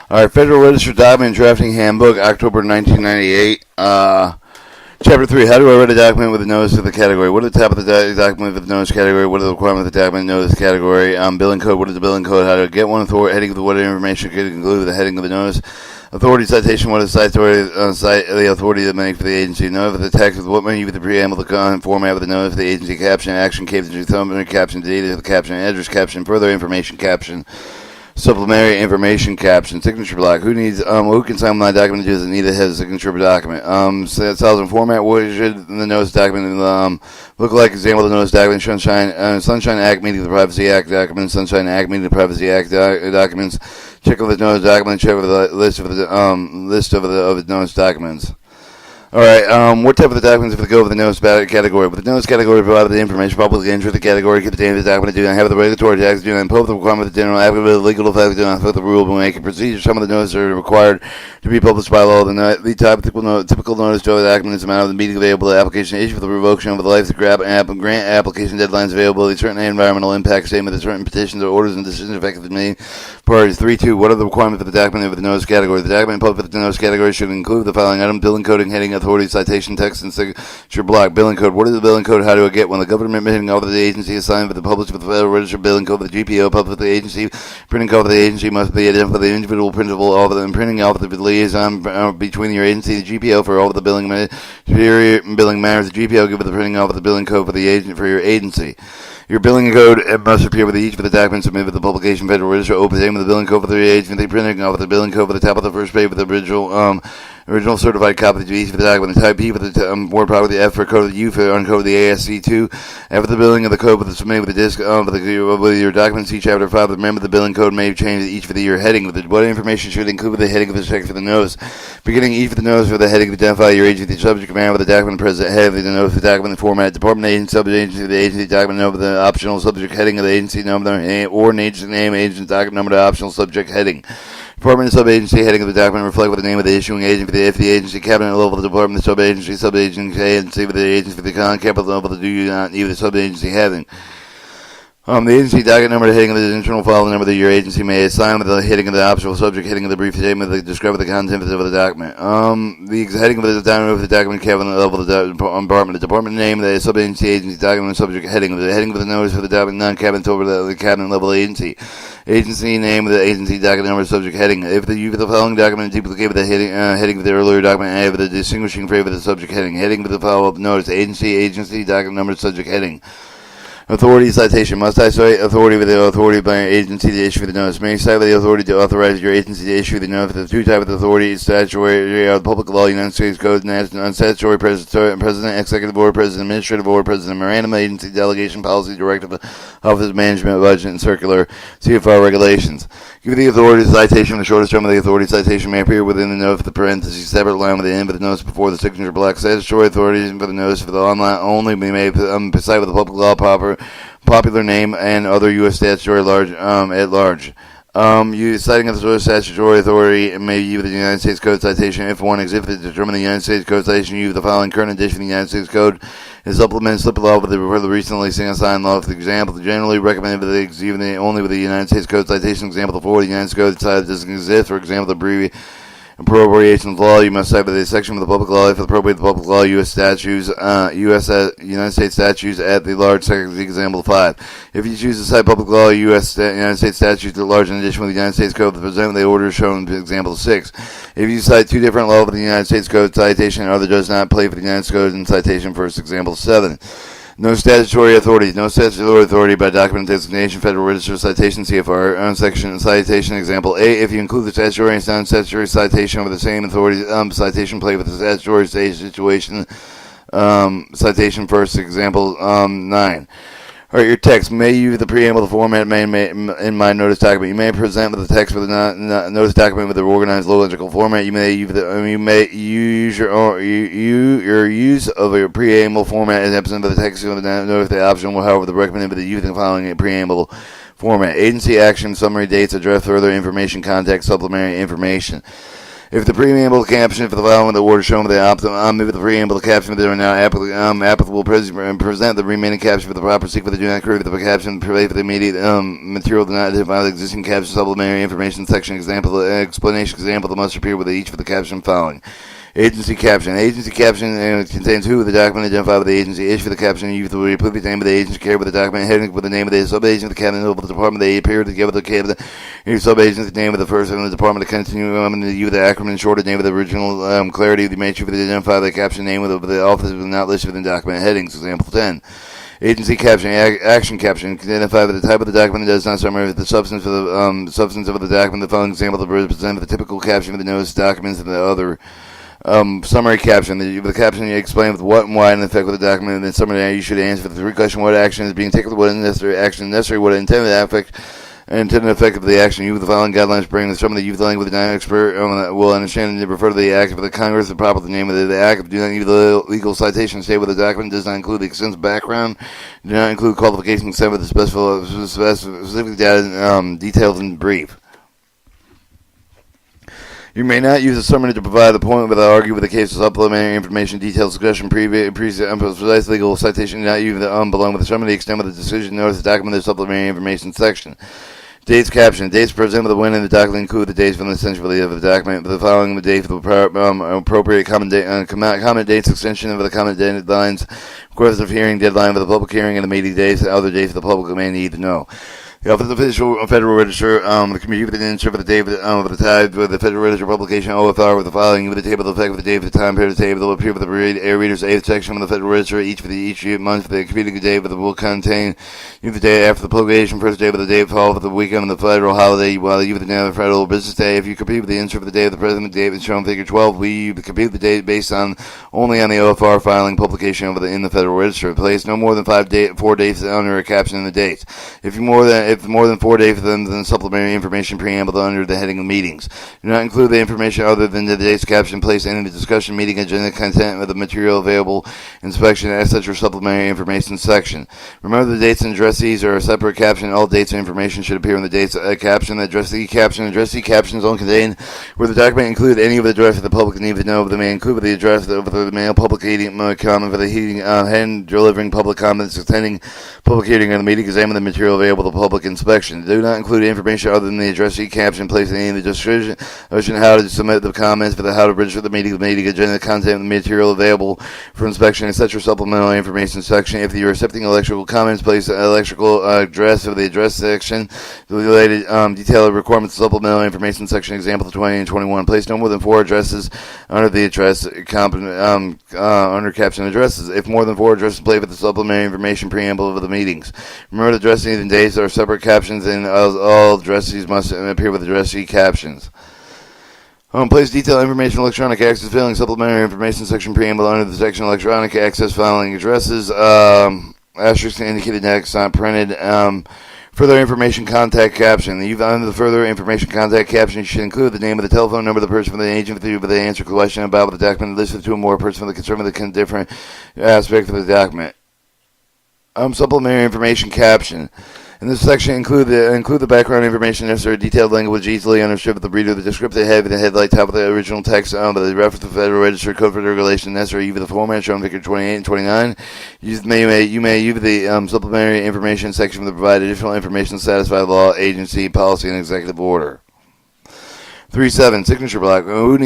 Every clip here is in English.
All right, Federal Register Document Drafting Handbook, October 1998. Chapter 3, how do I write a document with a notice of the category? What is the type of the document with the notice category? What are the requirements of the document notice category? Billing code, what is the billing code? How to get one authority, heading of what information could include with the heading of the notice. Authority citation, what is the the authority that makes for the agency? Note of the text with what may be the preamble, the format of the notice of the agency, caption, action, caption, summary, caption, data, the caption, address, caption, further information, caption. Supplementary information caption, signature block. Who can sign my document? Does it need a head signature document? Styles and format. What should the notice document look like? Example of the notice document: Sunshine Act meeting the Privacy Act documents. Sunshine Act meeting the Privacy Act documents. Check over the notice document. Check over the list of the notice documents. All right. What type of the documents if they go over the notice category? With the notice category, provide the information publicly enter the category, keep the name of the document, do not have the regulatory tax, do not impose the requirement of the general applicability of legal effect, do not affect the rule, but make a procedure. Some of the notices are required to be published by law. The typical notice to the document is the amount of the meeting available, the application issue for the revocation of the life, the grant application deadlines availability, certain environmental impact statement, the certain petitions or orders and decisions effective to me. Parties 3.2. What are the requirements for the document of the notice category? The document published for the notice category should include the following items: billing coding, heading, authority, citation, text, and signature block. Billing code. What is the billing code? How do I get one? The government printing code of the agency is signed with the published with the Federal Register. Billing code of the GPO published with the agency. Printing code of the agency must be identified by the individual principal of the printing office of the liaison between your agency and the GPO for all of the billing matters. The GPO give the printing office the billing code for the agent for your agency. Your billing code must appear with each of the documents submitted with the publication Federal Register. Open name with the billing code for the agency. Printing off the billing code for the top of the first page with the original certified copy to each of the document. The type P for the word power, the F for code, the U for uncode, the ASC2. After the billing of the code with the submitted with the disc with your documents, see chapter 5. Remember the billing code may change each for the year heading. What information should include with the heading of the section for the notice? Beginning each for the notice for the heading, identify your agency, subject matter with the document, present head of the notice, the document, the format, department, agency, subject agency, the agency document number, the optional subject heading of the agency number, or an agency name, agent document number, the optional subject heading. Department and sub-agency heading of the document reflect with the name of the issuing agent. If the agency cabinet level of the department, the sub-agency with the agency for the capital level, do you not need the sub-agency heading? The agency docket number, the heading of the internal file number that your agency may assign with the heading of the optional subject, heading of the brief statement that describe the content of the document. The heading of the document of the document cabinet level of the department name, the sub-agency document subject heading of the notice for the document non-cabinet over the cabinet level agency. Agency name of the agency docket number subject heading. If the following document duplicate with the heading of the earlier document, I have the distinguishing phrase with the subject heading. Heading with the follow-up notice. Agency docket number subject heading. Authority citation. Must I cite authority with the authority by your agency to issue the notice? May you cite with the authority to authorize your agency to issue the notice? The two types of authority: statutory, public law, United States Code, non-statutory, president, executive order, president, administrative order, president, memorandum, agency, delegation, policy, directive, office, management, budget, and circular, CFR regulations. Give the authority citation. The shortest term of the authority citation may appear within the notice of the parentheses, separate line with the end of the notice before the signature block. Statutory authorities for the notice for the online only may cite with the public law popular name and other U.S. statutory at large. Citing of the statutory authority may use the United States Code citation if one exists to determine the United States Code citation. Use the following current edition of the United States Code is supplemented slip law with the recently assigned law. For example, generally recommended only with the United States Code citation. Example, the United States Code citation doesn't exist. For example, the appropriations law, you must cite the section of the public law if appropriate the public law U.S. statutes, United States statutes at the large. Example 5. If you choose to cite public law United States statutes at large in addition with the United States Code, present the order shown in example 6. If you cite two different laws for the United States Code citation, other does not play for the United States Code in citation first. Example 7. No statutory authority. No statutory authority by document designation, Federal Register citation, CFR, section citation. Example 8. If you include the statutory and non-statutory citation over the same authority, citation play with the statutory situation, citation first. Example 9. All right, your text may use the preamble, the format in my notice document. You may present with the text for the notice document with the organized logical format. You may use your use of a preamble format as represented by the text of the notice. The option will, however, the recommended by the use the following preamble format: agency action, summary dates, address, further information, context, supplementary information. If the preamble caption for the following the order shown with the if the preamble caption there are now applicable present the remaining caption for the proper sequence. Do not create the caption provide for the immediate material. Do not identify the existing caption. Supplementary information section example explanation example that must appear with each for the caption following. Agency caption. Agency caption contains who the document identified with the agency is for the caption. You will put the name of the agency carried with the document heading with the name of the sub-agent, the cabinet of the department. They appear together with the cabinet. Your sub-agent, the name of the person in the department. The continue you the acronym shorted name of the original clarity. The make sure to identify the caption name of the office was not listed within document headings. Example 10. Agency caption, action caption, can identify the type of the document that does not summarize the substance of the substance of the document. The following example represents the typical caption of the notice documents and the other. Summary caption. The caption you explain with what and why and the effect of the document, and then summary you should answer for the three questions: what action is being taken, what necessary action necessary, what intended effect of the action. You with the following guidelines bring some of the youth dealing with the non-expert will understand and refer to the act of the Congress, the proper the name of the act. Do not need the legal citation. State what the document does not include the extensive background. Do not include qualifications except with the specific data details and brief. You may not use a summary to provide the point without argue with the case of supplementary information, detailed discussion, precise legal citation. Do not use the belong with the summary, the extent of the decision, notice the document, the supplementary information section. Dates caption. Dates presented with the when in the document include the dates from the essentially of the document. The following the date for the appropriate comment dates, extension of the comment deadlines, request of hearing deadline for the public hearing, and the meeting dates and other dates the public may need to know. The Office of the Official Federal Register, the committee with the insert for the date of the time with the Federal Register publication OFR with the following with the table of the effect of the date of the time period. The table will appear with the air reader's 8th section of the Federal Register each month for the computing day, but will contain the day after the publication, first day of the day fall of the weekend of the federal holiday, while you with the day of the federal business day. If you compute with the insert for the day of the president, the date is shown figure 12. We compute the date based on only on the OFR filing publication in the Federal Register. Place no more than 4 dates under a caption in the dates. If more than 4 days for them, then supplementary information preamble under the heading of meetings. Do not include the information other than the date's caption placed in the discussion meeting agenda content of the material available inspection as such or supplementary information section. Remember the dates and addressees are a separate caption. All dates and information should appear in the dates caption. The addressee captions only contain where the document include any of the address of the public need to know. They may include the address of the mail public comment for the hand delivering public comments attending public hearing on the meeting examine the material available to public inspection. Do not include information other than the addressee caption placed in the description how to submit the comments for the how to register the meeting agenda, content of the material available for inspection, etc. Supplemental information section. If you're accepting electrical comments, place the electrical address of the address section. The related detailed requirements supplemental information section. Example 20 and 21. Place no more than 4 addresses under the address under caption addresses. If more than 4 addresses, play with the supplementary information preamble of the meetings. Remember the addressing and dates are separate captions, and all addressees must appear with addressee captions. Place detailed information electronic access filing supplementary information section preamble under the section electronic access filing addresses. Asterisk indicated next, not printed. Further information contact caption. Under the further information contact caption, you should include the name of the telephone number of the person for the agent with the answer question about the document listed to or more person for the concern with the different aspect of the document. Supplementary information caption. In this section, include the background information necessary, detailed language easily understood with the reader, the descriptive head, the headlight, top of the original text, the reference to the Federal Register, code for the regulation necessary, even the format shown in figure 28 and 29. You may use the supplementary information section to provide additional information to satisfy the law, agency, policy, and executive order. 3.7. Signature block. Who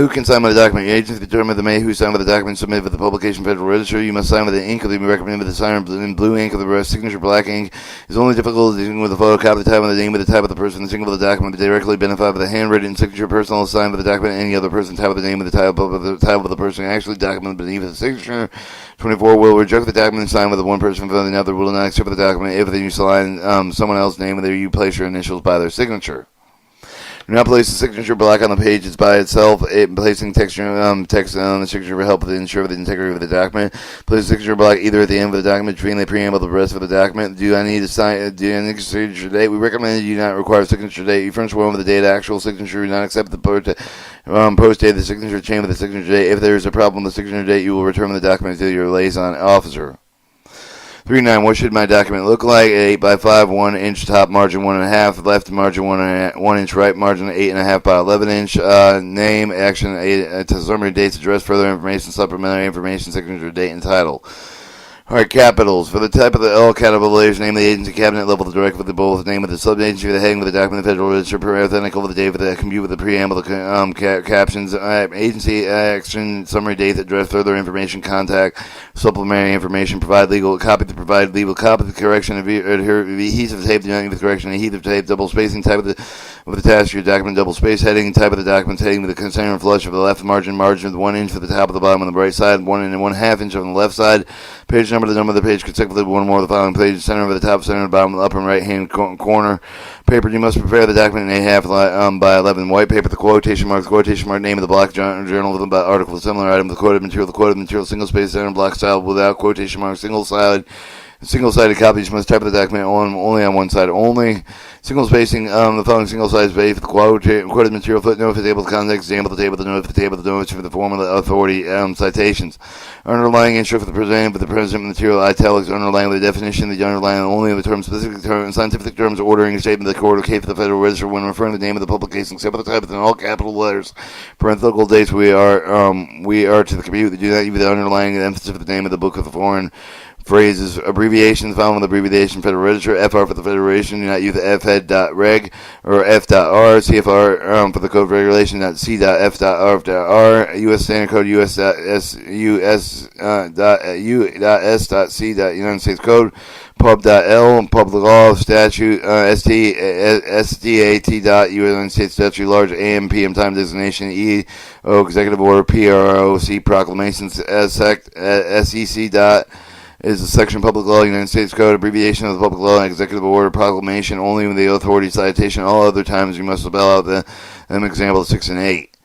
can sign with the document? Your agency determine the who signed with the document submitted with the publication Federal Register. You must sign with the ink of the recommended with the signer in blue ink of the signature black ink. Is only difficult with the photocopy, the type of the name, with the type of the person, the single of the document, directly identified with the handwritten signature, personal signed with the document, any other person, type of the name, with the type of the person actually document beneath the signature. 24. Will reject the document and sign with the one person for the other. Will not accept the document if you sign someone else's name and you place your initials by their signature. Do not place the signature block on the page. It's by itself. Placing text on the signature will help to ensure the integrity of the document. Place the signature block either at the end of the document, between the preamble and the rest of the document. Do I need to sign? Do I need a signature date? We recommend that you not require a signature date. You furnish one with the date actual signature. Do not accept the post date of the signature chain with the signature date. If there is a problem with the signature date, you will return the document to your liaison officer. 3.9. What should my document look like? 8 by 5, 1 inch top margin, 1.5 left margin, 1 inch right margin, 8.5 by 11 inch. Name, action, to summary, dates, address, further information, supplementary information, signature, date, and title. Alright, capitals. For the type of the L capitalization, name of the agency, cabinet level, the director with the both, name of the sub-agency, the heading with the document, the Federal Register, parenthetical with the date, with the compute with the preamble, the captions, agency, action, summary, date, address, further information, contact, supplementary information, provide legal, copy the provided legal, copy the correction, adhesive tape, the correction, adhesive tape, double spacing, type of the task, your document, double space, heading, type of the document, heading with the center and flush of the left margin of 1 inch for the top of the bottom on the right side, 1.5 inch on the left side, page number, the number of the page consecutively, one more of the following page, center of the top, center of the bottom, the upper right hand corner. Paper, you must prepare the document in A half by 11. White paper, the quotation mark, name of the block, journal, about article, similar item, the quoted material, single space, center block style, without quotation mark, single-sided copies must type the document only on one side only. Single spacing, the following single-sided space for the quoted material, footnote for the table of context, example, the table, the note for the table, the notes for the form of the authority, citations. Underlying intro for the present material, italics, underlying the definition, the underlying only of the term, specific terms, scientific terms, ordering, statement of the court, okay for the Federal Register when referring to the name of the publication, except for the type in all capital letters. Parenthetical dates, we are to the compute, do not use the underlying emphasis of the name of the book of the foreign phrases, abbreviations, found with abbreviation, Federal Register, FR for the Federation, do not use the fed.reg or f.r, CFR for the code regulation, c.f.r, U.S. Standard Code, U.S.C. United States Code, pub.l, public law, statute, SDAT, United States Statute, large AM, PM time designation, EO, executive order, PROC, proclamations, SEC. Is a section public law, United States Code, abbreviation of the public law, executive order, proclamation, only with the authority citation. All other times you must spell out the example 6 and 8.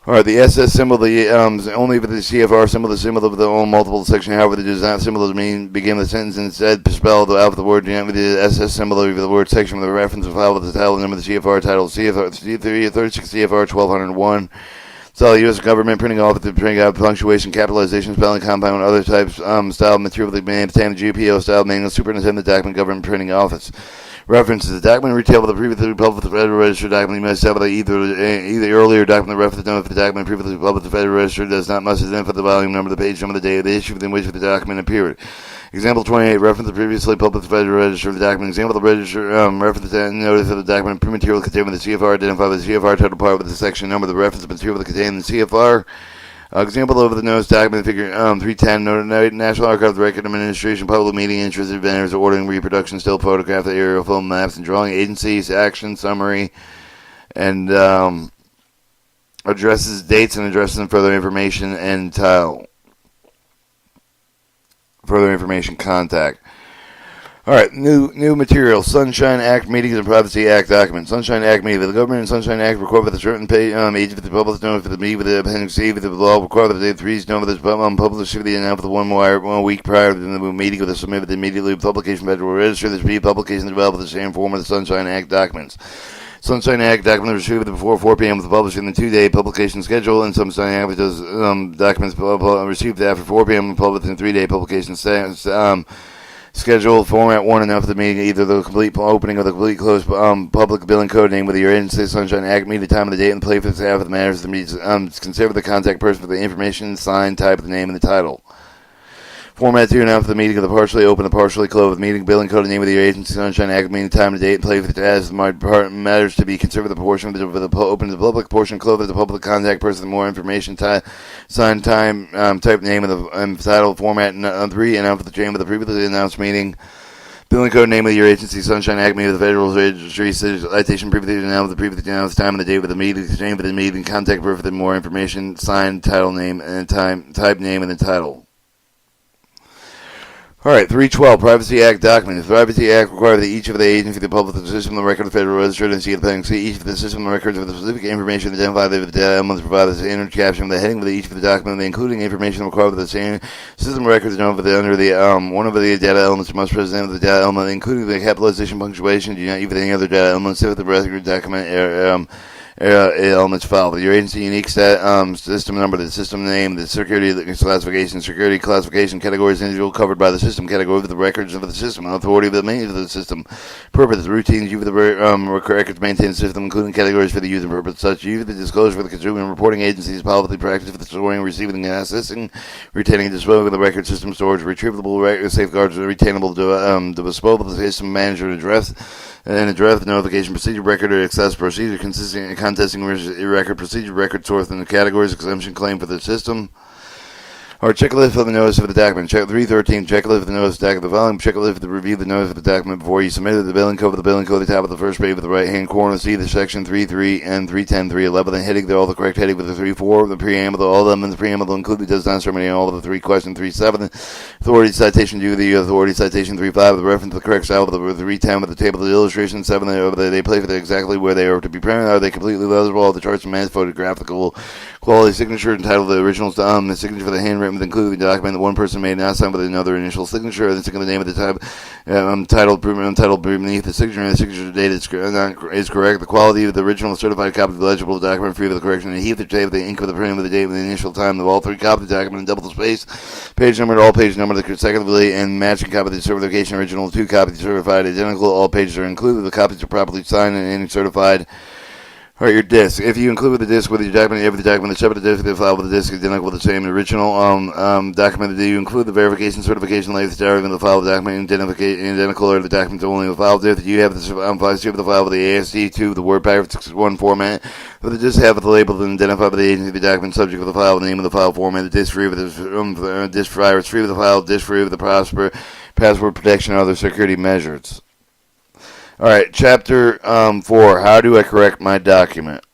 Alright, the SS symbol, only for the CFR symbol, the symbol of the multiple section, however, the design symbol does mean begin the sentence and instead spell the alphabet word, with the SS symbol of the word section with a reference of file with the title, number of the CFR title, CFR 36 CFR 1201. Style, U.S. government, printing off the printing out, punctuation, capitalization, spelling, compound, other types, style, material, the name, GPO style, manual, superintendent, document, government, printing office. References, the document retail with the previously published the Federal Register document, you must have either earlier document, the reference number for the document previously published the Federal Register does not must identify the volume number, the page number, the date of the issue within which the document appeared. Example 28, reference the previously published Federal Register of the document. Example, the register, reference the notice of the document, material contained with the CFR, identified with the CFR title part with the section number, the reference of material contained in the CFR. Example of the notice document, figure 310, National Archives Record Administration, public meeting, interested vendors, ordering, reproduction, still photograph, the aerial film maps, and drawing agencies, action, summary, and addresses, dates, and addresses, and further information, and further information, contact. Alright, new material. Sunshine Act meetings and Privacy Act documents. Sunshine Act meeting. The government and Sunshine Act record with a certain age of the public notice for the meeting with the appendix C with the law require that the three know with the published for the announcement 1 week prior to the meeting with the submitted immediately publication Federal Register. This be publication developed with the same form of the Sunshine Act documents. Sunshine Act documents received before 4 p.m. with the publishing the 2-day publication schedule, and Sunshine Act does documents received after 4 p.m. published in 3-day publication schedule. Format 1 enough of the meeting, either the complete opening or the complete closed public billing code name with your agency, Sunshine Act, meet the time of the date and the place for the staff of the matters of the meeting. Consider the contact person for the information, sign, type of the name and the title. Format 2 enough of the meeting of the partially open, the partially closed meeting, billing code name of your agency, Sunshine Act, meeting time and date and place for the as matters to be considered the portion of the open to the public, portion closed to the public contact person, more information, sign, time, type name of the title. Format 3 enough of the chain of the previously announced meeting. Billing code name of your agency, Sunshine Act, meeting of the Federal Registry, citation previously announced, the previously announced time and the date of the meeting, name of the meeting, contact person for more information, sign, title name, and time, type name and the title. Alright, 312, Privacy Act documents. The Privacy Act requires that each of the agencies that publish the system of the record of the Federal Register and see the appendix C, each of the system of records with the specific information identified with the data elements provided as an inner caption with the heading of each of the document, including information required with the same system of records known under the one of the data elements must present the data element, including the capitalization, punctuation, do not use any other data elements if the record document elements filed. Your agency unique system number, the system name, the security classification categories, individual covered by the system category, the records of the system, authority of the maintenance of the system, purpose, routines, you for the records maintain the system, including categories for the user purpose, such you for the disclosure for the consumer and reporting agencies, policy practice for the storing, receiving, and accessing, retaining, and disposing of the record system storage, retrievable safeguards, retainable, disposable the system manager address. And address the notification procedure record or access procedure consisting contesting record procedure record source in the categories exemption claim for the system. Or checklist for the notice of the document. Check 313. Checklist for the notice of the document. The following checklist for the review the notice of the document before you submit it. The billing code. For the billing code at the top of the first page with the right hand corner. See the section 3.3 and 3.10, 3.11. The heading. They're all the correct heading with the 3.4. The preamble. All of them in the preamble include does not terminate all of the 3 question 3.7. Authority citation due the authority citation 3.5. The reference to the correct style with the 3.10 with the table of the illustration 7. They place it exactly where they are to be printed. Are they completely legible? All the charts and mass photographical quality signature entitled the original the signature for the handwritten with including the document that one person made not signed with another initial signature, or the name of the type untitled beneath the signature, and the signature date is correct. The quality of the original certified copy of the legible document free of the correction, and heat the tape, the ink of the printing with the date with the initial time of all 3 copies of the document, and double the space, page number, all page number, consecutively, and matching copy of the certification original, 2 copies certified identical, all pages are included, the copies are properly signed and certified. All right, your disk. If you include with the disk with your document, every document is separate the disk, the file with the disk identical with the same original document. Do you include the verification, certification, length, diary with the file of the document, identical or the document only the file disk? Do you have the file with the ASD2, the Word Paragraph 61 format? With the disk have the label and identified by the agency, the document subject of the file, the name of the file format, the disk free with the disk virus free with the file, disk free with the password protection and other security measures. All right, chapter 4, how do I correct my document?